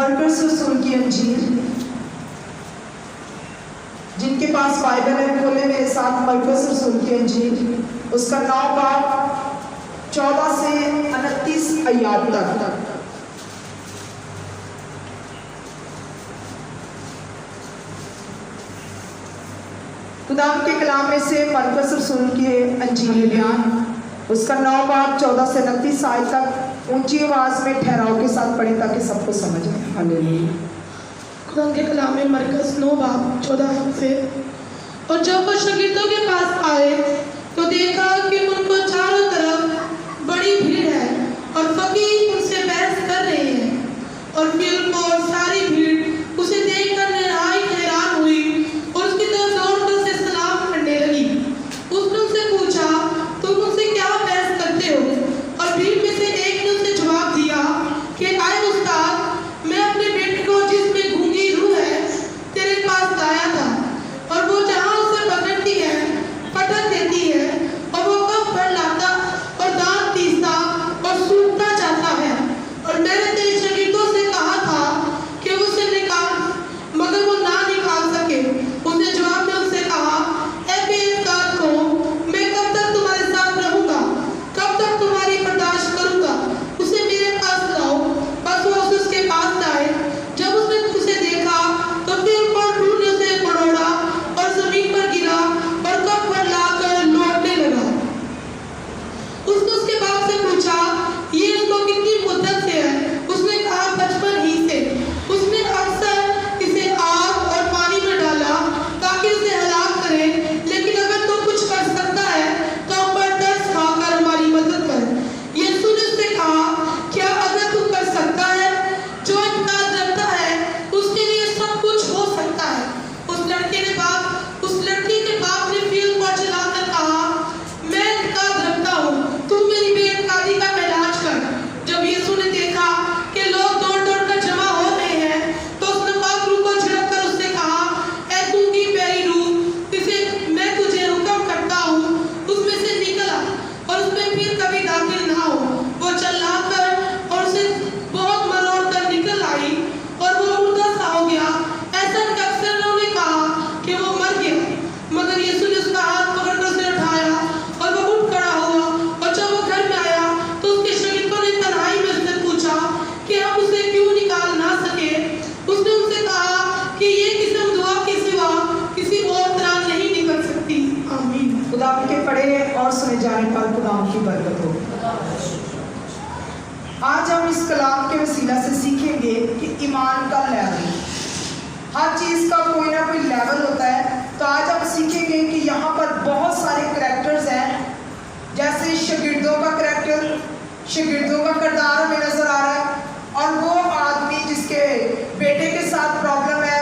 मरकुस रसूल की अंजील, जिनके पास बाइबल है खोले मेरे साथ मरकुस रसूल की अंजील, उसका 9 बाब 14 से 29 आयत तक। खुदावंद के कलाम में से मरकुस रसूल की अंजील बयान, उसका 9 बाब 14 से 29 आयत तक ऊंची आवाज में ठहराव के साथ पढ़े ताकि सबको समझ आए। हालेलुया। खुदा के कलाम में मरकस 9 बाब 14 से, और जब वो शागिर्दों के पास आए तो देखा कि उनको चारों तरफ बड़ी भीड़ है और फकीह उनसे बहस कर रहे हैं। और फिलिप और सारी भीड़ उसे देखकर निहायत हैरान हुई और उसकी तरफ जोर से सलाम करने लगी। उसने उनसे पूछा, तुम उनसे क्या बहस करते हो? और भीड़ में से एक ने उसे जवाब दिया कि आए उस्ताद, मैं अपने बेटे को जिसमें गूंगी रूह है तेरे पास लाया था, और वो जहाँ उसे पकड़ती है पटक देती है, और वो कब भर लाता और दांत पीसता और सूखता जाता है। और मैंने तेरे शागिर्दों से कहा था कि उसे निकाल, मगर वो ना निकाल सके। उसने जवाब में उनसे कहा, ऐ बेइज्जत को, मैं कब तक तुम्हारे साथ रहूंगा? कब तक तुम्हारी बर्दाश्त करूंगा? उसे मेरे पास लाओ। बस वो उसके पास लाए। जब उसने उसे देखा तो फिर रूह ने उसे पड़ोड़ा और जमीन पर गिरा और कब भर लाकर लौटने लगा। उसने उसके बाप से पूछा, ये इसको कितनी मुद्दत से है? उसने कहा, बचपन ही से। उसने अक्सर इसे आग और पानी में डाला ताकि उसे हलाक करे, लेकिन अगर तू कुछ कर सकता है तो हम पर तरस खाकर हमारी मदद कर। यीशु ने उससे कहा, क्या अगर तू कर सकता है? जो इनकार करता है उसके लिए सब कुछ हो सकता है। उस लड़के के बाप ने फिलिप को चिल्लाकर कहा, मैं इनकार रखता हूँ, तू मेरी बेइंकारी का इलाज कर। जब यीशु ने देखा कि लोग दौड़ दौड़ कर जमा हो रहे हैं तो उसने पाक रूह को झिड़क कर उससे कहा, ऐ गूंगी बहरी रूह, इसे मैं तुझे हुक्म करता हूँ, उसमें से निकल आ और उसमें फिर कभी दाखिल ना हो। वो चिल्लाकर और उसे बहुत मरोड़ कर निकल आई और वो मुर्दा सा हो गया। ऐसा कि अक्सर लोगों ने कहा कि वो मर गया, मगर यीशु ने उसका हाथ पकड़कर उसे उठाया और वो उठ खड़ा हुआ। और जब वो घर में आया तो उसके शागिर्दों ने तन्हाई में उससे पूछा कि हम उसे क्यों निकाल ना सके। उसने उनसे कहा कि ये किस्म दुआ के सिवा किसी और तरह नहीं निकल सकती। आमीन। खुदा के पढ़े और सुने जाने पर खुदा की बरकत हो। आज हम इस कलाम के वसीला से सीखेंगे कि ईमान का लेवल, हर चीज़ का कोई ना कोई लेवल होता है। तो आज हम सीखेंगे कि यहाँ पर बहुत सारे करैक्टर्स हैं, जैसे शागिर्दों का करैक्टर, शागिर्दों का किरदार हमें नजर आ रहा है, और वो आदमी जिसके बेटे के साथ प्रॉब्लम है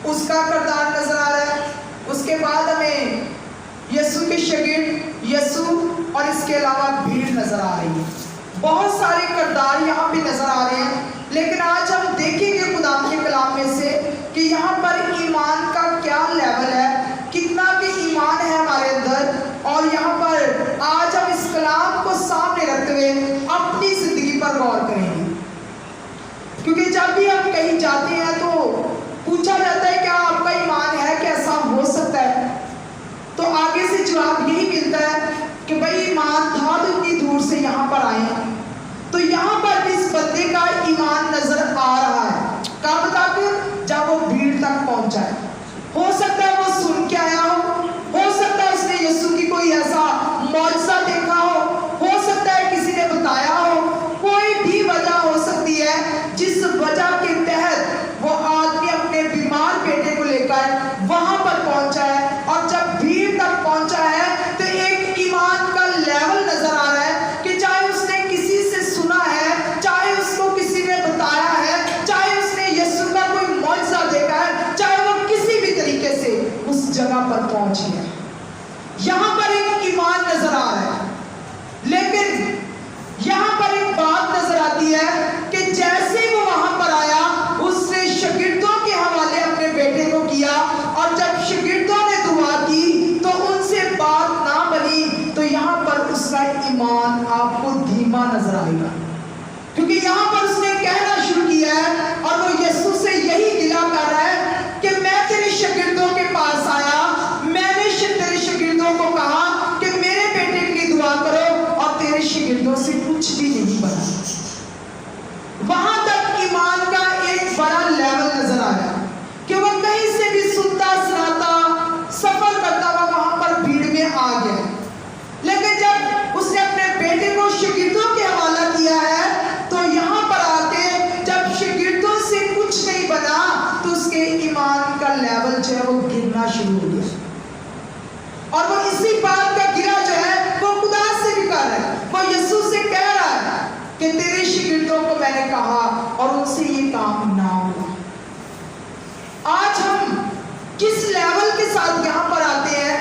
उसका किरदार नजर आ रहा है। उसके बाद हमें यीशु के शागिर्द, यीशु और इसके अलावा भीड़ नजर आ रही है। बहुत सारे किरदार यहाँ पे नजर आ रहे हैं, लेकिन आज हम देखेंगे खुदा के कलाम में से कि यहाँ पर ईमान का क्या लेवल है, कितना भी ईमान है हमारे अंदर। और यहाँ पर आज हम इस कलाम को सामने रखते हुए अपनी जिंदगी पर गौर करेंगे, क्योंकि जब भी हम कहीं जाते हैं तो पूछा जाता है क्या आपका ईमान है, कैसा हो सकता है? तो आगे से जवाब यही मिलता है कि भाई ईमान था तो इतनी दूर से यहाँ पर आए हैं। तो यहाँ पर इस बंदे का ईमान नजर आ रहा है, कब तक? जब वो भीड़ तक पहुंचा है। हो सकता है वो सुन के आया हो सकता है उसने यीशु की कोई ऐसा मौजज़ा देखा हो सकता है किसी ने बताया हो, कोई भी वजह हो सकती है जिस वजह के तहत वो आदमी अपने बीमार बेटे को लेकर वहां पर पहुंचा है। और जब भीड़ तक पहुंचा है तो एक ईमान का लेवल नजर आ रहा है कि चाहे उसने किसी से सुना है, चाहे उसको किसी ने बताया है, चाहे उसने यीशु का कोई मौजज़ा देखा है, चाहे वो किसी भी तरीके से उस जगह पर पहुंच गया, यहाँ पर एक ईमान नजर आ रहा है। लेकिन यहाँ पर एक बात नजर आती है कि जैसे वो वहां पर आया उसने शागिर्दों के हवाले अपने बेटे को किया, और जब शागिर्दों ने दुआ की तो उनसे बात ना बनी। तो यहाँ पर उसका ईमान आपको धीमा नजर आएगा, क्योंकि यहाँ पर उसने कहना शुरू किया है और वो ने कहा और उनसे ये काम ना हुआ। आज हम किस लेवल के साथ यहाँ पर आते हैं?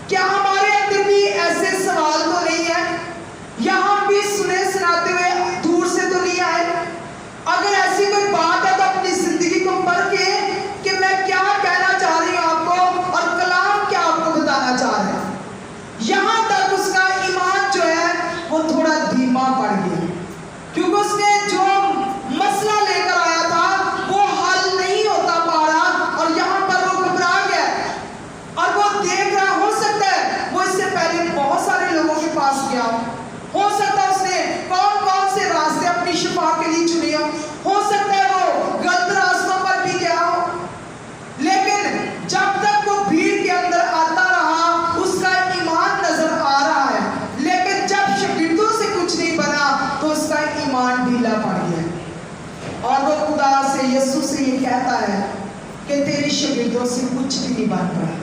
क्या हमारे अंदर भी ऐसे सवाल तो नहीं है? यहाँ भी सुने सुनाते हुए दूर से तो नहीं आए? अगर ऐसी कोई बात है तो अपनी जिंदगी को पढ़ के कि मैं क्या कहना चाह रही हूँ आपको और कलाम क्या आपको बताना चाह रहा है, यहाँ तक उसका ईमान जो है वो थोड़ा धीमा पड़ गया, क्योंकि उसने जो मसला लेकर आया था वो हल नहीं होता पा रहा और यहाँ पर वो घबरा गया और वो देख रहा, हो सकता है वो इससे पहले बहुत सारे लोगों के पास गया हो सकता है उसने कौन कौन से रास्ते अपनी शिफा के लिए चुने हो सकता है वो गलत रास्तों पर भी गया हो, लेकिन जब तक वो भीड़ के अंदर आता रहा उसका ईमान नजर आ रहा है, लेकिन जब शागिर्दों से कुछ नहीं बना तो उसका ईमान ढीला पड़ गया और वो खुदा से, यीशु से ये कहता है कि तेरे शागिर्दों से कुछ भी नहीं बन पड़ा,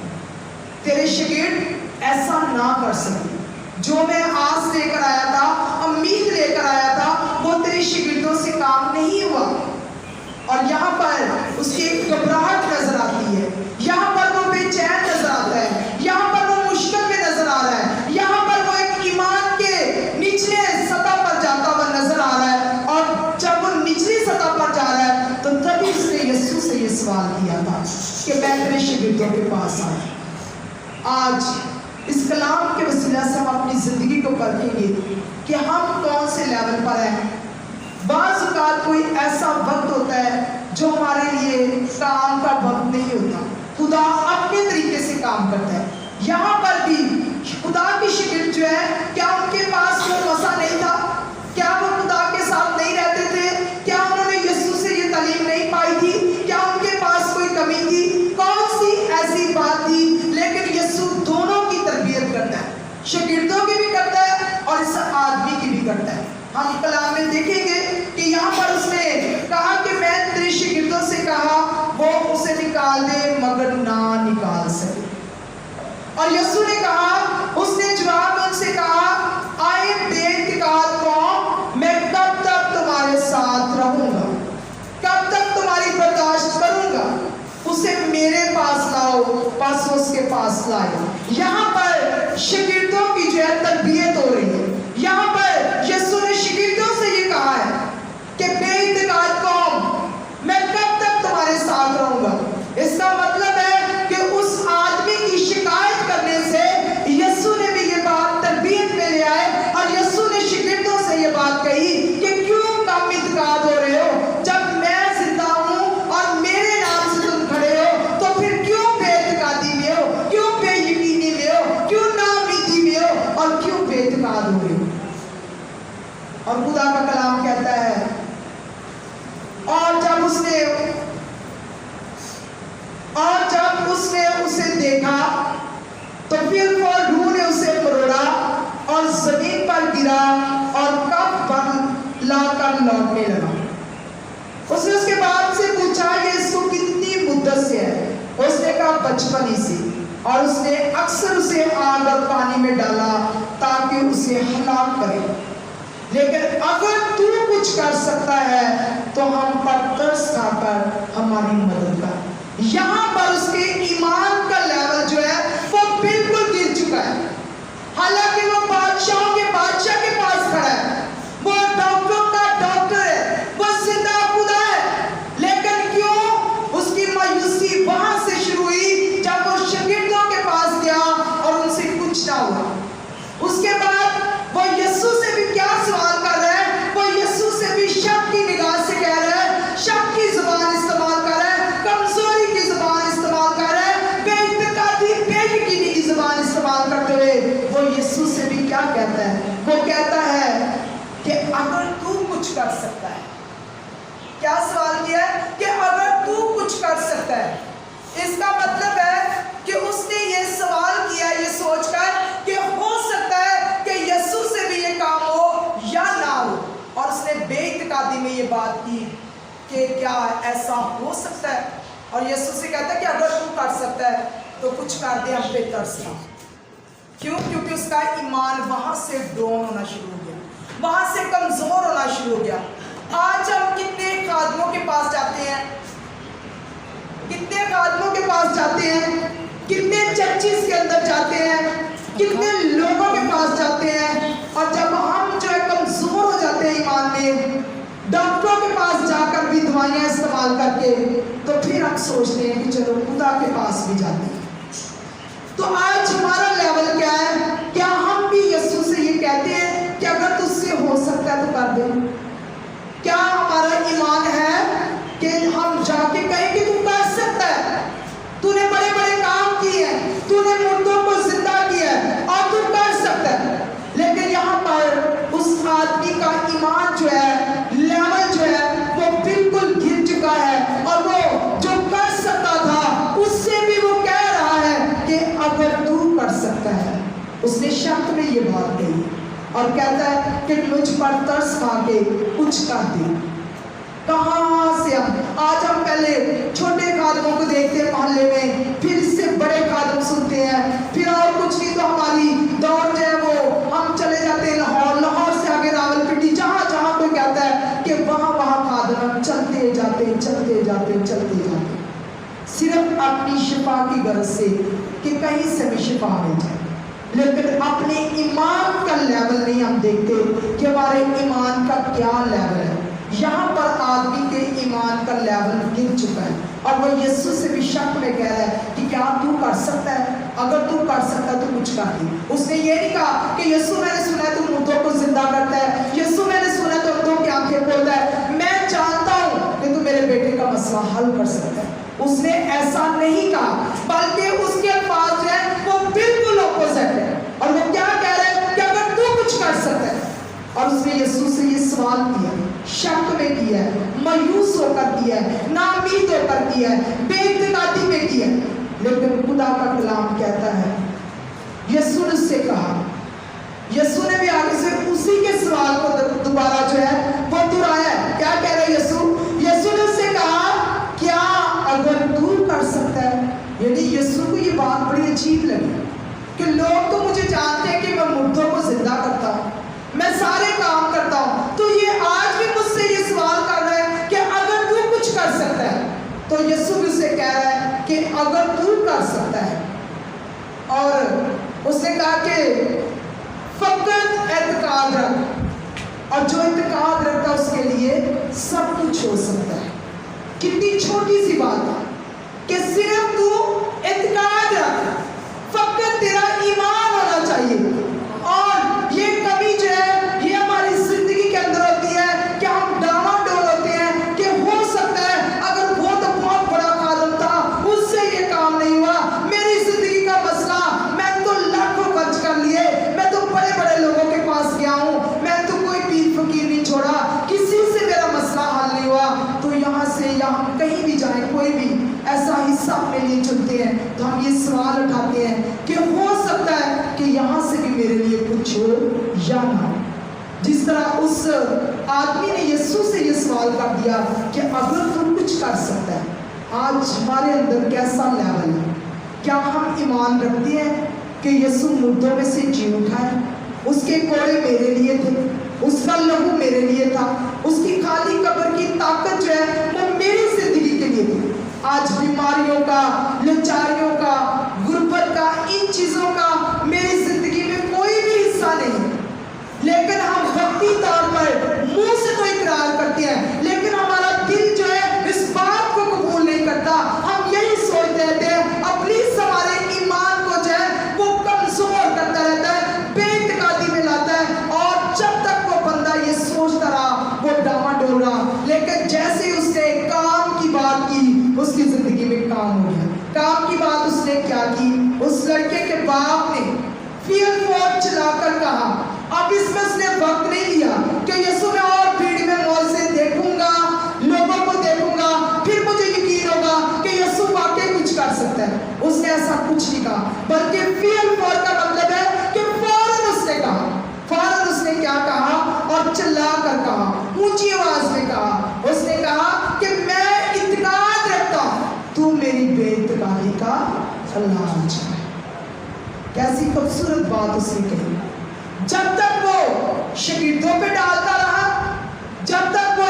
तेरे शागिर्द ऐसा ना कर सके, जो मैं आस लेकर आया था, उम्मीद लेकर आया था, वो तेरे शागिर्दों से काम नहीं हुआ। और यहाँ पर उसकी एक घबराहट नजर आती है, यहाँ पर वो बेचैन नजर आता है, यहाँ पर वो मुश्किल में नजर आ रहा है, यहाँ पर वो एक ईमान के निचले सतह पर जाता हुआ नजर आ रहा है। और जब वो निचली सतह पर जा रहा है तो तभी उसने यीशु से ये सवाल किया था कि मैं तेरे शागिर्दों के पास आया। आज इस कलाम के वसीला से हम अपनी जिंदगी को परखेंगे कि हम कौन से लेवल पर हैं। बाज़ औक़ात कोई ऐसा वक्त होता है जो हमारे लिए काम का वक्त नहीं होता, खुदा अपने तरीके से काम करता है। यहाँ पर भी खुदा की शागिर्द जो है, क्या उनके पास वो मसा नहीं था? क्या वो खुदा के साथ नहीं रहते थे? क्या उन्होंने यीशु से ये तालीम नहीं पाई थी? क्या उनके पास कोई कमी थी? कौन सी ऐसी बात थी? लेकिन यीशु दोनों की तरबियत करता है, शागिर्दों की भी करता है और इस आदमी की भी करता है। हम कलाम में देखेंगे कि यहाँ पर उसने कहा कि मैं तेरे शागिर्दों से कहा वो उसे निकाल दे मगर ना निकाल सके। और यीशु ने कहा, उसने जवाब में उनसे कहा, आए बेइत्तेकाद कौम, मैं कब तक तुम्हारे साथ रहूंगा, कब तक तुम्हारी बर्दाश्त करूंगा, उसे मेरे पास लाओ। बस उसके पास लाया। यहाँ पर शागिर्दों की जो है तरबियत हो रही है। यहाँ पर यीशु ने शागिर्दों से ये कहा है कि बेइत्तेकाद कौम, मैं कब तक तुम्हारे साथ रहूंगा। इसका मतलब है कि उस आदमी की शिकायत करने से यीशु ने भी ये बात तरबियत में ले आए और यीशु ने शागिर्दों से ये बात कही कि क्यों कम इत्तेकाद हो रहे हो, जब मैं जिंदा हूं और मेरे नाम से तुम खड़े हो, तो फिर क्यों बेइत्तेकादी में हो, क्यों बेयकीनी में हो, क्यों नाउमीदी में हो और क्यों बेइत्तेकाद हो रहे हो। और खुदा का कलाम कहता है, और जब उसने उसे देखा तो फिर वो रूह ने उसे मरोड़ा और जमीन पर गिरा और कब बन लाकर लौटने लगा। उसने उसके बाप से पूछा कि इसको कितनी मुद्दत से है। उसने कहा बचपन ही से, और उसने अक्सर उसे आग और पानी में डाला ताकि उसे हलाक करे। लेकिन अगर तू कुछ कर सकता है तो हम पर तरस खाकर हमारी मदद कर। यहाँ पर उसके ईमान का लेवल जो है वो बिल्कुल गिर चुका है। हालांकि वो बादशाह के पास खड़ा है, वो डॉक्टरों का डॉक्टर है, वो जिंदा खुदा है, लेकिन क्यों उसकी मायूसी वहां से शुरू हुई जब वो शागिर्दों के पास गया और उनसे कुछ ना हुआ। उसके बाद वो यीशु से भी क्या सवाल कर रहा है, वो यीशु से भी शक की निगाह से कह रहा है, शक की जुबान इस्तेमाल कर रहा है, कमजोरी की जुबान इस्तेमाल कर रहा है, बेइत्तेकादी बेयकीनी की जुबान इस्तेमाल करते हुए वो यीशु से भी क्या कहता है, वो कहता है कि अगर तू कुछ कर सकता है। क्या सवाल किया है कि अगर तू कुछ कर सकता है। इसका मतलब है कि उसने ये सवाल किया ये सोचकर कि हो सकता है कि यीशु से भी ये काम हो या ना हो, और उसने बेइत्तेकादी में ये बात की कि क्या ऐसा हो सकता है। और यीशु से कहता है कि अगर तू कर सकता है तो कुछ कर दे, हम पे तरस खा। क्यों? क्योंकि उसका ईमान वहां से डाउन होना शुरू हो गया, वहां से कमजोर होना शुरू हो गया। आज हम कितने खादमों के पास जाते हैं, कितने खादमों के पास जाते हैं, कितने चर्चिस के अंदर जाते हैं, कितने लोगों के पास जाते हैं, और जब हम जो है कमजोर हो जाते हैं ईमान में, डॉक्टरों के पास जाकर भी दवाइयाँ इस्तेमाल करके, तो फिर हम सोचते हैं कि चलो खुदा के पास भी जाते हैं। तो आज हमारा लेवल क्या है? क्या हम भी यीशु से ये कहते हैं कि अगर तुझसे हो सकता है तो कर दे? क्या हमारा ईमान है कि हम जाके कहें कि तू कर सकता है, तूने बड़े बड़े काम किए हैं, तूने मुर्दों को जिंदा किया है और तू कर सकता है? लेकिन यहाँ पर उस आदमी का ईमान जो है, लेवल जो है, वो बिल्कुल गिर चुका है, और वो जो कर सकता था उससे भी वो कह रहा है कि अगर तू कर सकता है। उसने शब्द में ये बात कही और कहता है कि मुझ पर तरस खा के कुछ कर दे। कहाँ से हम पहले छोटे खादमों को देखते हैं मोहल्ले में, फिर इससे बड़े खादम सुनते हैं, फिर और कुछ नहीं तो हमारी दौड़ जो है वो हम चले जाते हैं लाहौर, लाहौर से आगे रावलपिंडी, जहाँ जहाँ कोई कहता है कि वहाँ वहाँ खादम, हम चलते जाते चलते जाते चलते जाते, सिर्फ अपनी शिफा की गर्ज से कि कहीं से भी शिफा मिल जाए। लेकिन अपने ईमान का लेवल नहीं हम देखते कि हमारे ईमान का क्या लेवल है। यहाँ पर आदमी के ईमान का लेवल गिर चुका है और वो यीशु से भी शक में कह रहा है कि क्या तू कर सकता है? अगर तू कर सकता है तो कुछ कर दे। उसने ये नहीं कहा कि यीशु मैंने सुना है तू मुर्दों को जिंदा करता है, यीशु मैंने सुना है तो अंधों की आंखें खोलता है, मैं जानता हूँ कि तू मेरे बेटे का मसला हल कर सकता है। उसने ऐसा नहीं कहा, बल्कि उसके अल्फाज जो है वो बिल्कुल ऑपोजिट है। और वो क्या कह रहा है कि अगर तू कुछ कर सकता है। और उसने यीशु से ये सवाल किया, शक में किया है, मायूस होकर किया है, नाउम्मीद होकर किया है, बेइत्तेकादी में किया है। लेकिन खुदा का कलाम कहता है, यीशु ने उससे कहा, यीशु ने भी आगे से उसी के सवाल को दोबारा जो है वो दोहराया है। क्या कह रहा है यीशु? यीशु ने उससे कहा, क्या अगर तू कर सकता है? यानी यीशु को ये बात बड़ी अजीब लगी कि लोग तो मुझे जानते हैं कि मैं मुर्दों को जिंदा करता हूँ, मैं सारे काम करता हूँ, तो ये आज भी मुझसे ये सवाल कर रहा है कि अगर तू कुछ कर सकता है। तो यीशु भी उसे कह रहा है कि अगर तू कर सकता है। और उसने कहा कि फकत एतकाद रख, और जो एतकाद रखता है उसके लिए सब कुछ हो सकता है। कितनी छोटी सी बात है कि सिर्फ तू एतकाद रख, फकत तेरा ईमान होना चाहिए। और ये कमी जो है ये हमारी जिंदगी के अंदर होती है कि हम डामाडोल होते हैं कि हो सकता है अगर वो तो बहुत बड़ा खादम था, उससे ये काम नहीं हुआ, मेरी जिंदगी का मसला, मैं तो लाखों खर्च कर लिए, मैं तो बड़े बड़े लोगों के पास गया हूँ, मैं तो कोई पीर फकीर नहीं छोड़ा, किसी से मेरा मसला हल नहीं हुआ। तो यहाँ से यहाँ कहीं भी जाए, कोई भी ऐसा हिस्सा अपने लिए चुनते हैं, तो हम ये सवाल उठाते हैं कि हो सकता है कि यहाँ से भी मेरे लिए कुछ हो या ना हो। जिस तरह उस आदमी ने यीशु से ये सवाल कर दिया कि अगर तुम कुछ कर सकता है, आज हमारे अंदर कैसा लेवल है? क्या हम ईमान रखते हैं कि यीशु मुर्दों में से जी उठा है, उसके कोड़े मेरे लिए थे, उसका लहू मेरे लिए था, उसकी खाली कब्र की ताकत जो है वो मेरी जिंदगी के लिए थी। आज बीमारियों का, लाचारियों का, गुर्बत का, इन चीज़ों का मेरी जिंदगी में कोई भी हिस्सा नहीं है। लेकिन हम वक्ती तौर पर मुंह से तो इकरार करते हैं, लेकिन हमारा दिल जो है इस बात को कबूल नहीं करता। हम यही सोचते रहते हैं, प्लीज हमारे ईमान को जो है वो कमजोर करता रहता है, बेइत्तेकादी में लाता है, और जब तक वो बंदा ये सोचता रहा वो डामाडोल रहा। लेकिन जैसे ही उसने काम की बात की, उसकी जिंदगी में काम हो गया। काम की बात उसने क्या की? उस लड़के के बाप ने फील्ड फोर्ट चलाकर कहा, अब इसमें उसने वक्त नहीं लिया कि यीशु मैं और भीड़ में मौज से देखूंगा, लोगों को देखूंगा, फिर मुझे यकीन होगा कि यीशु वाकई कुछ कर सकता है। उसने ऐसा कुछ नहीं कहा, बल्कि फील्ड फोर्ट का मतलब है कि फौरन उसने कहा, फौरन उसने क्या कहा? और चिल्ला कर कहा, ऊंची आवाज में कहा, उसने कहा कि मैं इत्तेकाद रखता हूं, तू मेरी बेइत्तेकादी का इलाज है। कैसी खूबसूरत बात उसने कही। जब तक वो शकीदों पे डालता रहा, जब तक वो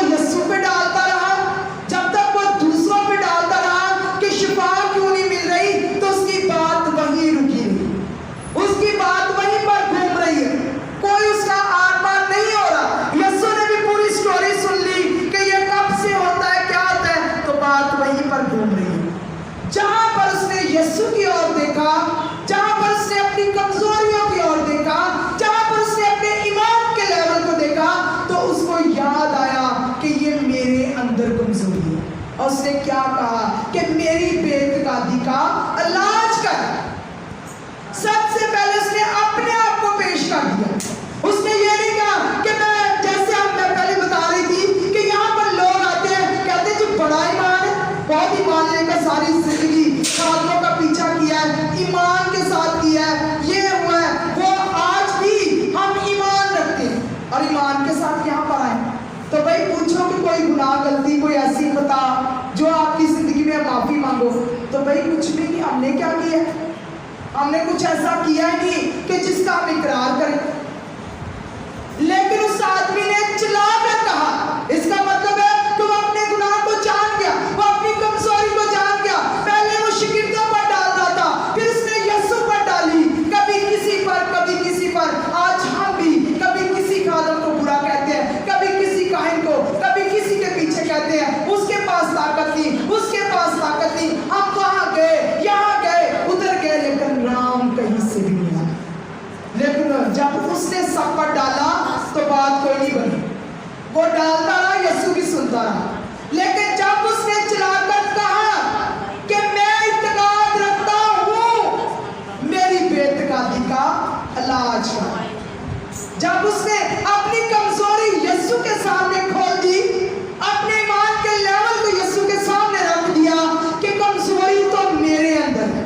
और उसने क्या कहा कि मेरी बेइत्तेकादी का इलाज कर। सबसे पहले उसने अपने आप को पेश कर दिया। उसने ये नहीं कहा कि मैं, जैसे मैं पहले बता रही थी कि यहाँ पर लोग आते हैं, कहते हैं जी बड़ा ईमान है, बहुत ईमान लेकर सारी जिंदगी खादमों का पीछा किया है, ईमान के साथ किया है, ये हुआ है वो, आज भी हम ईमान रखते हैं और ईमान के साथ यहाँ पर आए। तो भाई पूछो कि कोई गुनाह गलती कोई ऐसी बता जो आपकी जिंदगी में माफी मांगो, तो भाई कुछ भी नहीं। हमने क्या किया? हमने कुछ ऐसा किया ही नहीं कि जिसका हम इकरार करें। लेकिन उस आदमी ने चिल्ला कर कहा, इसका मतलब है कि वो अपने गुनाह को जान गया, वो अपनी कमजोरी को जान गया। पहले वो शागिर्दों पर डाल रहा था, फिर उसने यीशु पर डाली, कभी किसी पर कभी किसी पर। आज हम भी कभी किसी खादम को बुरा कहते हैं, कभी किसी काहिन को, कभी किसी के पीछे कहते हैं उसके पास ताकत नहीं, उसके पास ताकत नहीं। हम वहां गए, यहाँ गए, उधर गए, लेकिन राम कहीं से भी नहीं आया। लेकिन जब उसने सब पर डाला तो बात कोई नहीं बनी। वो डालता रहा, यीशु भी सुनता रहा। लेकिन जब उसने चिल्लाकर कहा कि मैं इत्तेकाद रखता हूं मेरी बेइत्तेकादी का इलाज कर, जब उसने अपनी कमजोरी यीशु के सामने खोल दी, अपने ईमान के लेवल को यीशु के सामने रख दिया कि कमजोरी तो मेरे अंदर है,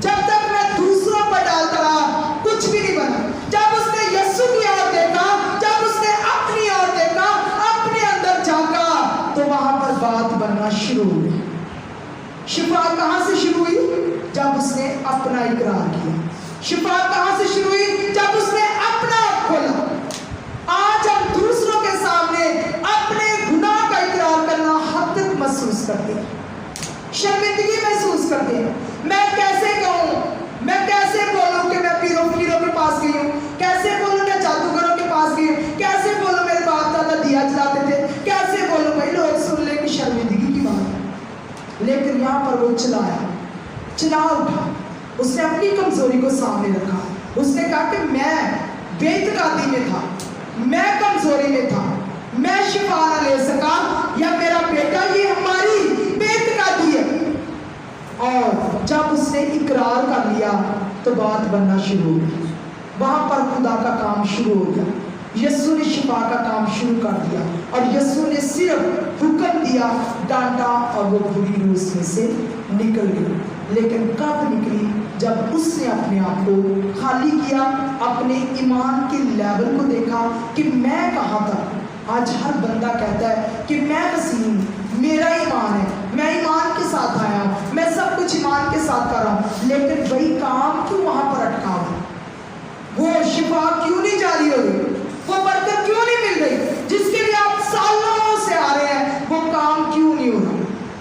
जब तक मैं दूसरों पर डालता रहा कुछ भी नहीं बना। जब उसने यीशु की ओर देखा, जब उसने अपनी ओर देखा, अपने अंदर झांका, तो वहां पर बात बनना शुरू हुई। शिफा कहां से शुरू हुई? जब उसने अपना इकरार किया। शिफा कहां से शुरू हुई? जब उसने अपना आप खोला। आज हम दूसरों के सामने अपने गुनाह का इकरार करना हद तक महसूस करते हैं, शर्मिंदगी महसूस करते हैं। मैं कैसे कहूं, मैं कैसे बोलूं कि मैं पीरों के पास गई हूं, कैसे बोलूं मैं जादूगरों के पास गई हूं, कैसे बोलूं मेरे बाप दादा दिया जलाते थे, कैसे बोलूं, भाई लोग सुन ले कि शर्मिंदगी की बात। लेकिन यहाँ पर वो चिल्ला उठा, उसने अपनी कमजोरी को सामने रखा। उसने कहा कि मैं बेइत्तेकादी में था, मैं कमजोरी में था, मैं शिफा ना ले सका, या मेरा बेटा, ये हमारी बेइत्तेकादी है। और जब उसने इकरार कर लिया तो बात बनना शुरू हो गई। वहां पर खुदा का काम शुरू हो गया। यीशु ने शिफा का काम शुरू कर दिया और यीशु ने सिर्फ हुक्म दिया, डांटा और वो बुरी रूह उसमें से निकल गई। लेकिन कब निकली? जब उसने अपने आप को खाली किया, अपने ईमान के लेवल को देखा कि मैं कहाँ था। आज हर बंदा कहता है कि मैं मसीह हूं, मेरा ईमान है, मैं ईमान के साथ आया हूं, मैं सब कुछ ईमान के साथ कर रहा हूं। लेकिन वही काम क्यों वहां पर अटका हुआ? वो शिफा क्यों नहीं जारी हो रही? वो बरकत क्यों नहीं मिल रही जिसके लिए आप सालों से आ रहे हैं? वो काम क्यों नहीं हो रहा?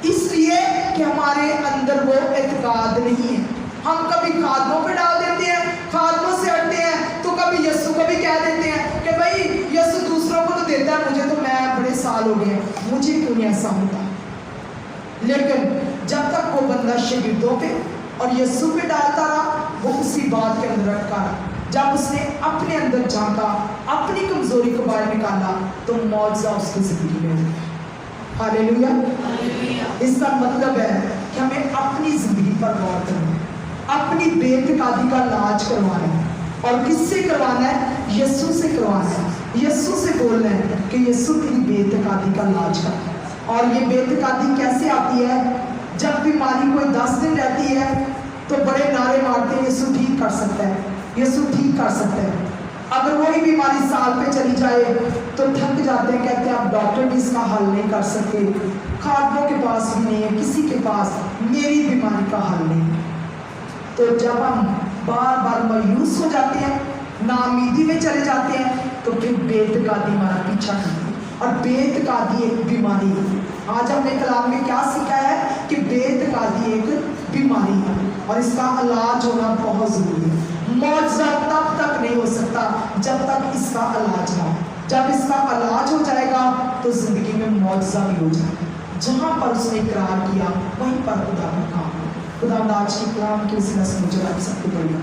इसलिए कि हमारे अंदर वो इत्तेकाद नहीं है। हम कभी खादमों पे डाल देते हैं, खादमों से हटते हैं, तो कभी यीशु को भी कह देते हैं कि भाई यीशु दूसरों को तो देता है, मुझे तो, मैं बड़े साल हो गए, मुझे क्यों नहीं ऐसा होता? लेकिन जब तक वो बंदा शागिर्दों पे और यीशु पे डालता रहा, वो उसी बात के अंदर अटका रहा। जब उसने अपने अंदर झांका, अपनी कमजोरी को बाहर निकाला, तो मौजज़ा उसकी जिंदगी में हुआ। हालेलुया। इसका मतलब है कि हमें अपनी जिंदगी पर गौर करना है, अपनी बेइत्तेकादी का इलाज करवाना है। और किससे करवाना है? यीशु से करवाना है। यीशु से बोलना है कि यीशु तेरी बेइत्तेकादी का इलाज कर। और ये बेइत्तेकादी कैसे आती है? जब बीमारी कोई 10 दिन रहती है तो बड़े नारे मारते हैं, यीशु ठीक कर सकता है, यीशु ठीक कर सकता है। अगर वही बीमारी साल पे चली जाए तो थक जाते हैं, कहते हैं अब डॉक्टर भी इसका हल नहीं कर सकते, खादमों के पास भी नहीं है, किसी के पास मेरी बीमारी का हल नहीं है। तो जब हम बार बार मायूस हो जाते हैं, नाउमीदी में चले जाते हैं, तो फिर बेइत्तेकादी हमारा पीछा करती है। और बेइत्तेकादी एक बीमारी है। आज हमने कलाम में क्या सीखा है कि बेइत्तेकादी एक बीमारी है और इसका इलाज होना बहुत जरूरी है। मौजज़ा तब तक नहीं हो सकता जब तक इसका इलाज ना हो। जब इसका इलाज हो जाएगा तो जिंदगी में मौजज़ा भी हो जाएगा। जहाँ पर उसने इकरार किया वहीं पर खुदा का काम। खुदा आज की कलाम की वसीला से मुझे आप सबको बढ़िया